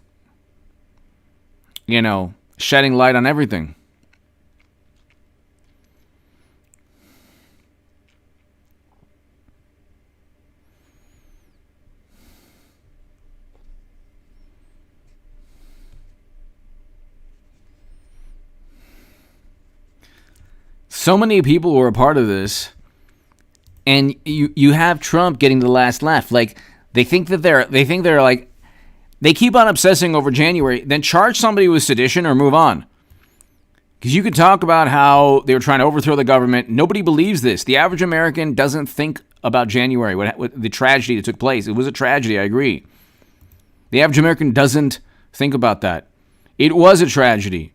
shedding light on everything. So many people were a part of this, and you have Trump getting the last laugh. Like, they think they're like, they keep on obsessing over January, then charge somebody with sedition or move on. Because you could talk about how they were trying to overthrow the government. Nobody believes this. The average American doesn't think about January, what the tragedy that took place. It was a tragedy, I agree. The average American doesn't think about that. It was a tragedy.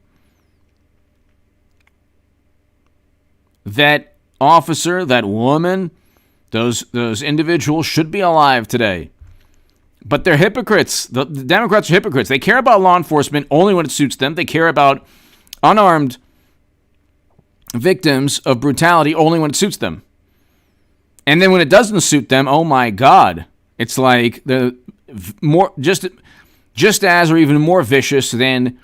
That officer, that woman, those individuals should be alive today. But they're hypocrites. The Democrats are hypocrites. They care about law enforcement only when it suits them. They care about unarmed victims of brutality only when it suits them. And then when it doesn't suit them, oh my God, it's like the more just as or even more vicious than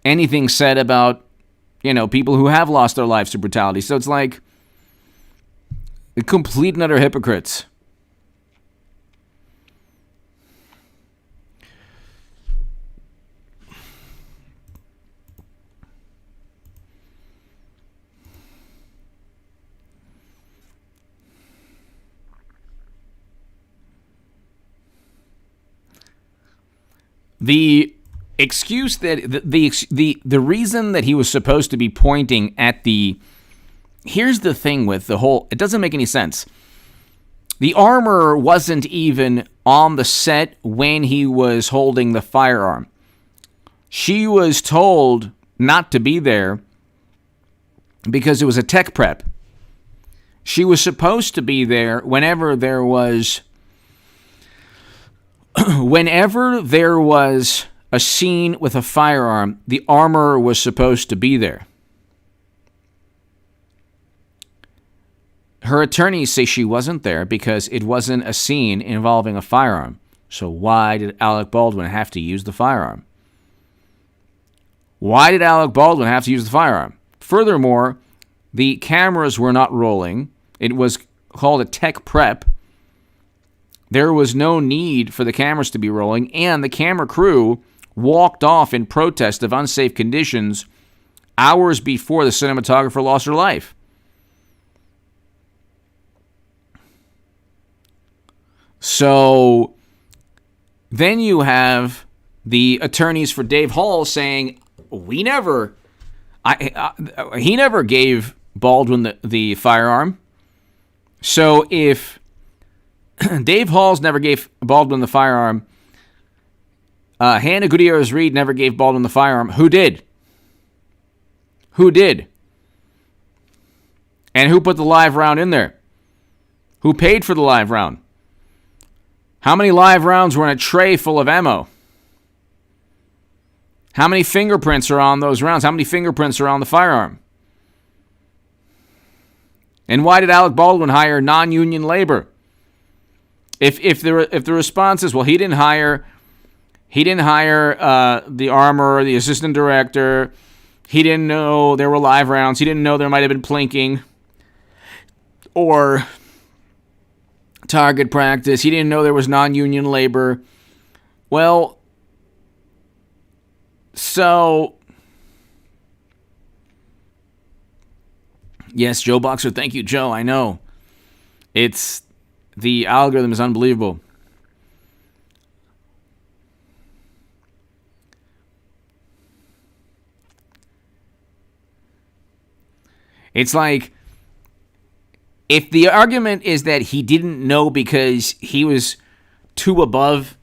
anything said about people who have lost their lives to brutality. So it's like the complete and utter hypocrites. The excuse that the reason that he was supposed to be pointing at here's the thing with the whole, it doesn't make any sense. The armor wasn't even on the set when he was holding the firearm. She was told not to be there because it was a tech prep. She was supposed to be there whenever there was a scene with a firearm. The armorer was supposed to be there. Her attorneys say she wasn't there because it wasn't a scene involving a firearm. So why did Alec Baldwin have to use the firearm? Why did Alec Baldwin have to use the firearm? Furthermore, the cameras were not rolling. It was called a tech prep. There was no need for the cameras to be rolling, and the camera crew walked off in protest of unsafe conditions hours before the cinematographer lost her life. So then you have the attorneys for Dave Hall saying, he never gave Baldwin the firearm. So if Dave Halls never gave Baldwin the firearm, Hannah Gutierrez-Reed never gave Baldwin the firearm, who did? Who did? And who put the live round in there? Who paid for the live round? How many live rounds were in a tray full of ammo? How many fingerprints are on those rounds? How many fingerprints are on the firearm? And why did Alec Baldwin hire non-union labor? If the response is, well, he didn't hire the armorer, the assistant director, he didn't know there were live rounds, he didn't know there might have been plinking or target practice, he didn't know there was non-union labor. Well, so yes, Joe Boxer, thank you, Joe. I know. The algorithm is unbelievable. It's like, if the argument is that he didn't know because he was too above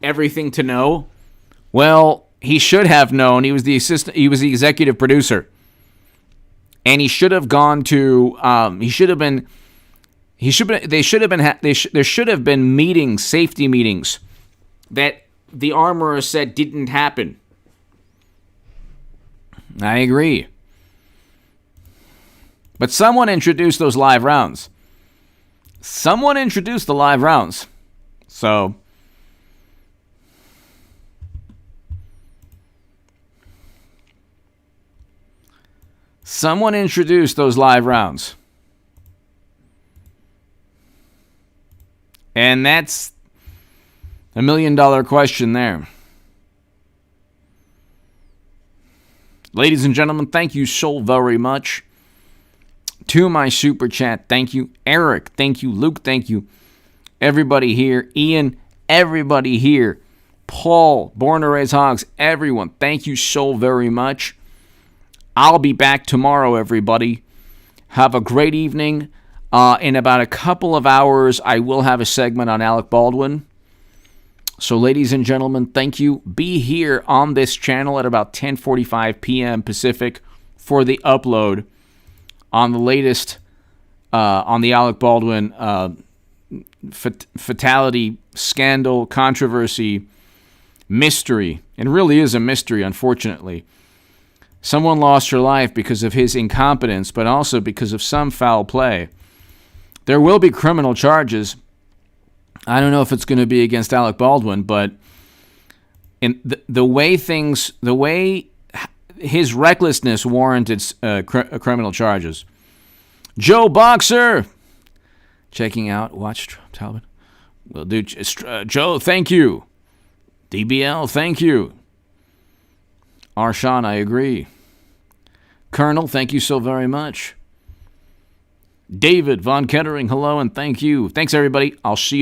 everything to know, well, he should have known. He was the executive producer. And he should have gone to, there should have been meetings, safety meetings, that the armorer said didn't happen. I agree. But someone introduced those live rounds. Someone introduced the live rounds. So someone introduced those live rounds. And that's $1 million question there. Ladies and gentlemen, thank you so very much. To my super chat, thank you. Eric, thank you. Luke, thank you. Everybody here. Ian, everybody here. Paul, Born to Raise Hogs, everyone, thank you so very much. I'll be back tomorrow, everybody. Have a great evening. In about a couple of hours, I will have a segment on Alec Baldwin. So, ladies and gentlemen, thank you. Be here on this channel at about 10:45 p.m. Pacific for the upload on the latest, on the Alec Baldwin fatality, scandal, controversy, mystery. It really is a mystery, unfortunately. Someone lost her life because of his incompetence, but also because of some foul play. There will be criminal charges. I don't know if it's going to be against Alec Baldwin, but in the way his recklessness warranted criminal charges. Joe Boxer, checking out. Watch Talbot. Will do. Joe, thank you. DBL, thank you. Arshan, I agree. Colonel, thank you so very much. David Von Kettering, hello and thank you. Thanks, everybody. I'll see you tomorrow.